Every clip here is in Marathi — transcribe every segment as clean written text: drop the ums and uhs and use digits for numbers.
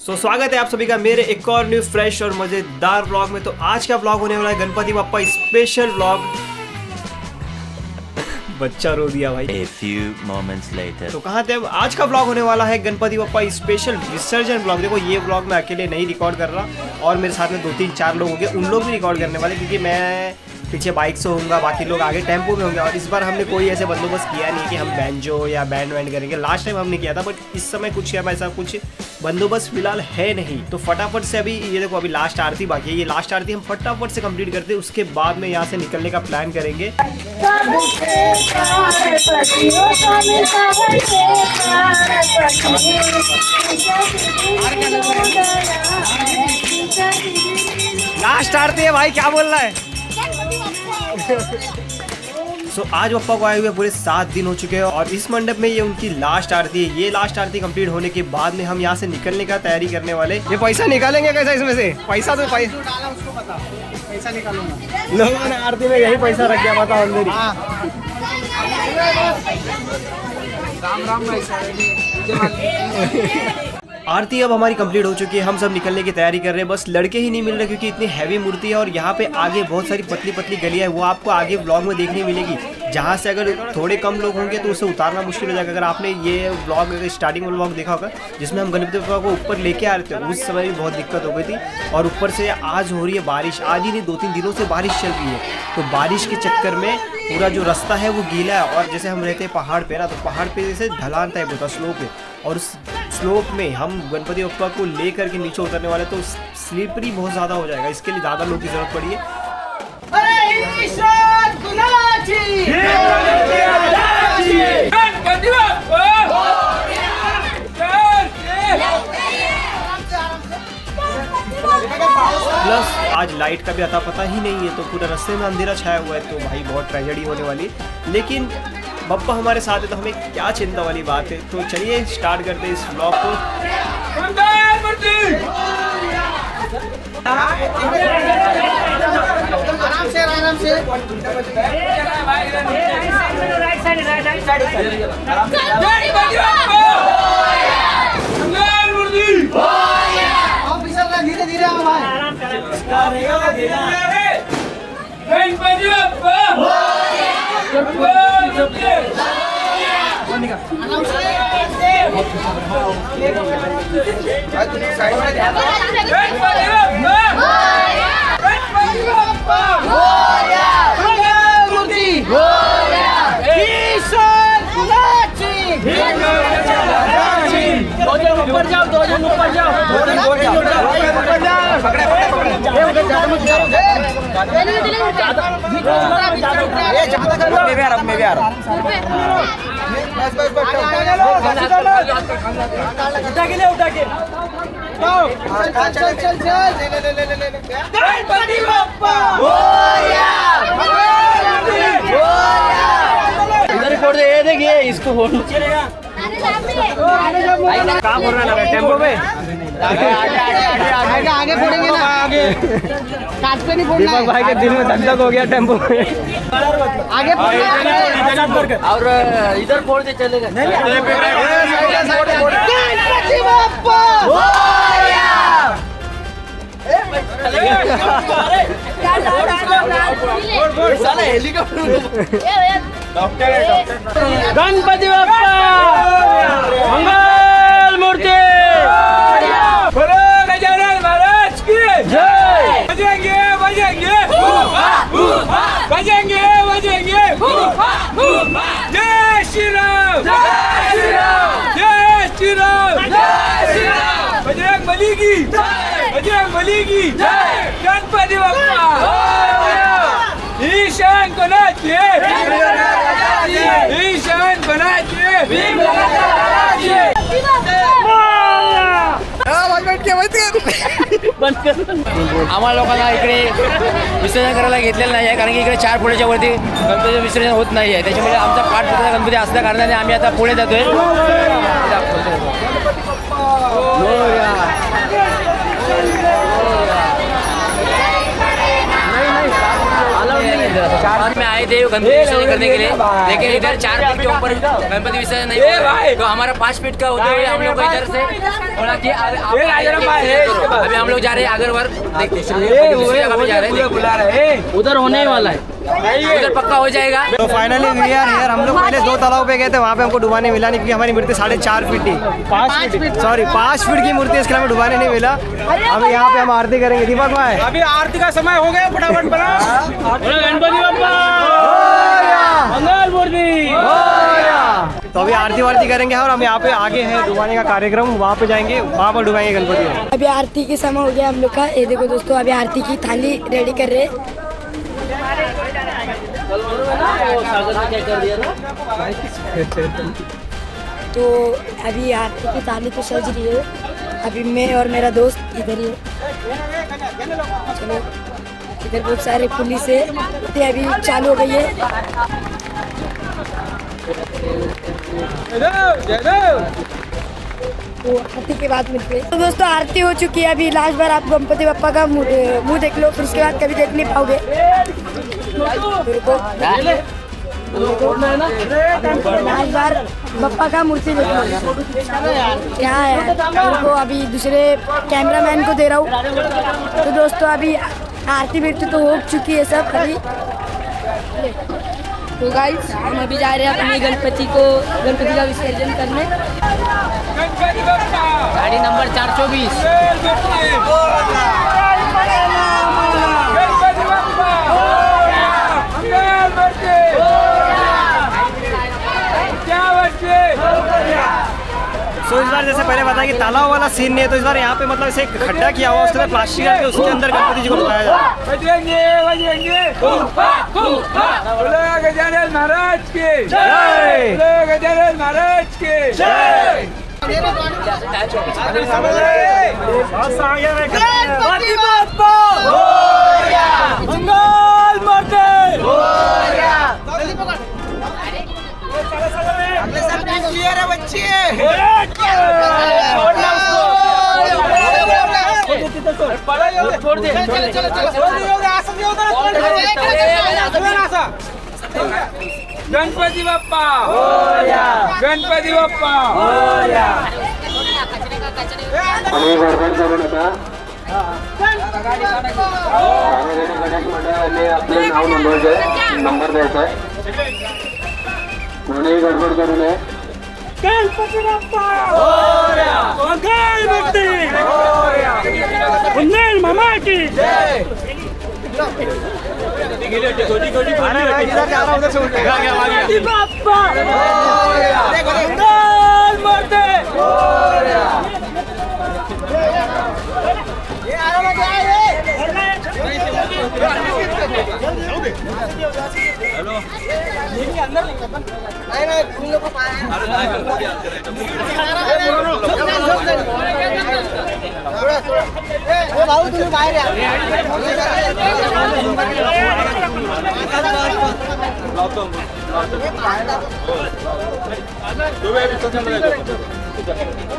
स्वागत है आप सभी का मेरे एक और न्यू फ्रेश और मजेदार व्लॉग में। तो आज का व्लॉग होने वाला है गणपति बप्पा स्पेशल व्लॉग। बच्चा रो दिया भाई। A few moments later. तो कहाँ थे अब? आज का व्लॉग होने वाला है गणपति बप्पा स्पेशल विसर्जन व्लॉग। देखो ये व्लॉग मैं अकेले नहीं रिकॉर्ड कर रहा और मेरे साथ में 2-3-4 लोग होंगे, उन लोग भी रिकॉर्ड करने वाले, क्योंकि मैं पीछे बाइक से होऊंगा, बाकी लोग आगे टेम्पो में होंगे। और इस बार हमने कोई ऐसे बंदोबस्त किया नहीं कि हम बैंजो या बैंड वैंड करेंगे। लास्ट टाइम हमने किया था, बट इस समय कुछ ऐसा कुछ बंदोबस्त फिलहाल है नहीं। तो फटाफट से अभी ये देखो, अभी लास्ट आरती बाकी है। ये लास्ट आरती हम फटाफट से कंप्लीट करते हैं, उसके बाद में यहाँ से निकलने का प्लान करेंगे। लास्ट आरती है भाई, क्या बोल रहा है? आज बप्पा को आए हुए पूरे 7 दिन हो चुके हैं और इस मंडप में ये उनकी लास्ट आरती है। ये लास्ट आरती कंप्लीट होने के बाद में हम यहाँ से निकलने का तैयारी करने वाले। ये पैसा निकालेंगे कैसा इसमें से? पैसा तो पैसा निकालूंगा। लोगों ने आरती में यही पैसा रख दिया, बताओ अंदर ही। राम राम आरती अब हमारी कंप्लीट हो चुकी है। हम सब निकलने की तैयारी कर रहे हैं, बस लड़के ही नहीं मिल रहे क्योंकि इतनी हैवी मूर्ति है और यहाँ पे आगे बहुत सारी पतली पतली गलियाँ है, वो आपको आगे व्लॉग में देखने मिलेगी। जहाँ से अगर थोड़े कम लोग होंगे तो उसे उतारना मुश्किल हो जाएगा। अगर आपने ये व्लॉग स्टार्टिंग में व्लॉग देखा होगा जिसमें हम गणपति बप्पा को ऊपर लेके आ रहे थे, उस समय भी बहुत दिक्कत हो गई थी। और ऊपर से आज हो रही है बारिश, आज ही नहीं 2-3 दिनों से बारिश चल रही है। तो बारिश के चक्कर में पूरा जो रास्ता है वो गीला है। और जैसे हम रहते हैं पहाड़ पे ना, तो पहाड़ पे जैसे ढलान टाइप होता है, स्लोप है, और उस स्लोप में हम गणपति बप्पा को लेकर के नीचे उतरने वाले, तो स्लिपरी बहुत ज़्यादा हो जाएगा। इसके लिए ज़्यादा लोगों की ज़रूरत पड़ी है। प्लस आज लाइट का भी अता पता ही नहीं है, तो पूरा रास्ते में अंधेरा छाया हुआ है, तो भाई बहुत ट्रेजेडी होने वाली है। लेकिन बप्पा हमारे साथ है तो हमें क्या चिंता वाली बात है। तो चलिए स्टार्ट करते हैं इस व्लॉग को। आराम से धीरे धीरे ऊपर जाओ, 2 जन ऊपर जाओ। मैं भी आ रहा उठा के इधर फोड़ दे, ये देखिए इसको फोड़ चलेगा। कहाँ फोड़ रहा है? टेम्पो पे आगे फोड़ेंगे ना, आगे काट पे नहीं फोड़ना। दीपक भाई के दिल में धक धक हो गया टेम्पो में। आगे और इधर फोड़ दे, चलेगा। गणपति बप्पा मंगल मूर्ति, बोलो गजानन महाराज की जय। बजेंगे बजेंगे बजेंगे बजेंगे, जय श्री राम जय श्री राम जय श्री राम जय श्री राम। बजरंग बली की जय, बजरंग बली की जय। गणपति बप्पा ईशान को नाचिए, ईशान को नाचिए। आम्हाला लोकांना इकडे विसर्जन करायला घेतलेलं नाही आहे, कारण की इकडे 4 फुटाच्या वरती गणपतीचं विसर्जन होत नाही आहे। त्याच्यामुळे आमचा 5 फुटाचा गणपती असल्या कारणाने आम्ही आता पुढे जातोय। आए थे गणपति विसर्जन करने के लिए, लेकिन इधर 4 फीट के ऊपर गणपति विसर्जन नहीं हुआ, तो हमारा 5 फीट का होते हुए हम लोग को इधर से बोला कि अभी हम लोग जा रहे हैं आगरवर देखते हैं, दूसरी जगह पे जा रहे हैं, उधर होने वाला है, उधर पक्का हो जाएगा। तो फाइनली वी आर हियर। हम लोग पहले 2 तालाब पे गए थे, वहाँ पे हमको डुबाने मिला नहीं क्योंकि हमारी मूर्ति 4.5 फीट थी, 5 फीट की मूर्ति, इसके लिए हमें डुबाने नहीं मिला। अब यहाँ पे हम आरती करेंगे। दीपक भाई अभी आरती का समय हो गया, फटाफट बना गणपति बप्पा मंगल मूर्ति। तो अभी आरती वारती करेंगे और हम यहाँ पे आगे है डुबाने का कार्यक्रम, वहाँ पे जाएंगे, वहाँ पर डुबाएंगे गणपति को। अभी आरती के समय हो गया हम लोग का। ये देखो दोस्तों, अभी आरती की थाली रेडी कर रहे हैं। तो अभी आरती की थाली तो सज रही है। अभी मैं और मेरा दोस्त इधर ही है। चलो, इधर बहुत सारे पुलिस है, तो अभी चालू हो गई है। तो आरती के बाद मिलते हैं। तो दोस्तों आरती हो चुकी है। अभी लास्ट बार आप गणपति बप्पा का मुंह देख लो, फिर उसके बाद कभी देख नहीं पाओगे। लास्ट बार बप्पा का मूर्ति देख लो क्या है। उनको अभी दूसरे कैमरामैन को दे रहा हूँ। तो दोस्तों अभी आरती बिरती तो हो चुकी है सब अभी। तो गाइस हम अभी जा रहे हैं अपने गणपति का विसर्जन करने। गाड़ी नंबर 424। सो इस बार जैसे पहले बताया कि तालाब वाला सीन नहीं है, तो इस बार यहाँ पे मतलब ऐसे खड्डा किया हुआ, उसके प्लास्टिक करके उसके अंदर गणपति जी को डुबाया जा रहा है। गजानन महाराज की जय, गजानन महाराज की जय। गणपति बप्पा मंगल मूर्ति। छोड़ दे गणपति बप्पा, गणपति बप्पा। आपले नाव नोंदवायचं, नंबर द्यायचा आहे, कोणीही गडबड करू नये। गणपति बप्पा मंगल मूर्ति, उन्नयन मामा की जय। गणपति बप्पा मंगल मूर्ति।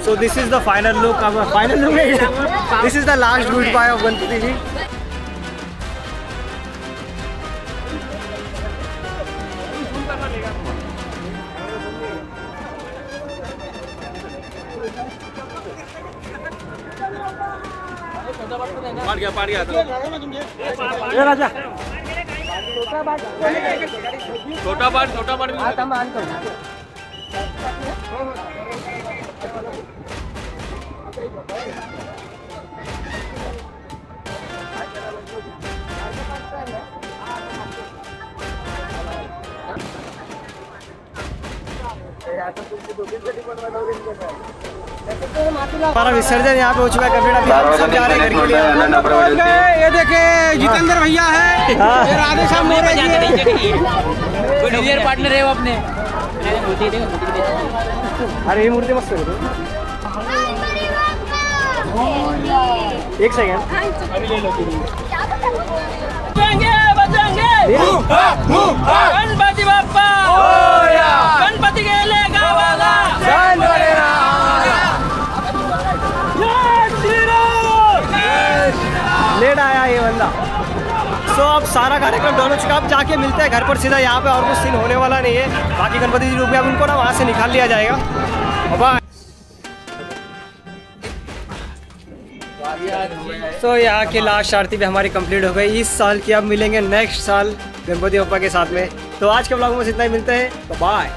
So this is the final look. This is the last goodbye of Ganpati ji. छोटा बाट हमारा विसर्जन यहाँ पे हो चुका है कंप्लीट। अभी हम सब जा रहे हैं घर के लिए। ये देखे जितेंद्र भैया है, ये राधे श्याम मोरे जी है। कोई डिनर पार्टनर है वो अपने। अरे ये मूर्ति मस्त है। एक सेकंड गणपति बप्पा गणपति गेले गावाला लेट आया ये बंदा। सो सो अब सारा कार्यक्रम डन हो चुका, अब जाके मिलते हैं घर पर सीधा। यहाँ पे और कुछ सीन होने वाला नहीं है। बाकी गणपति जी रूप में अब उनको ना वहाँ से निकाल लिया जाएगा। बाय। तो यहाँ की लास्ट आरती भी हमारी कंप्लीट हो गई इस साल की। अब मिलेंगे नेक्स्ट साल गणपति बप्पा के साथ में। तो आज के ब्लॉग में इतना ही, मिलते हैं, तो बाय।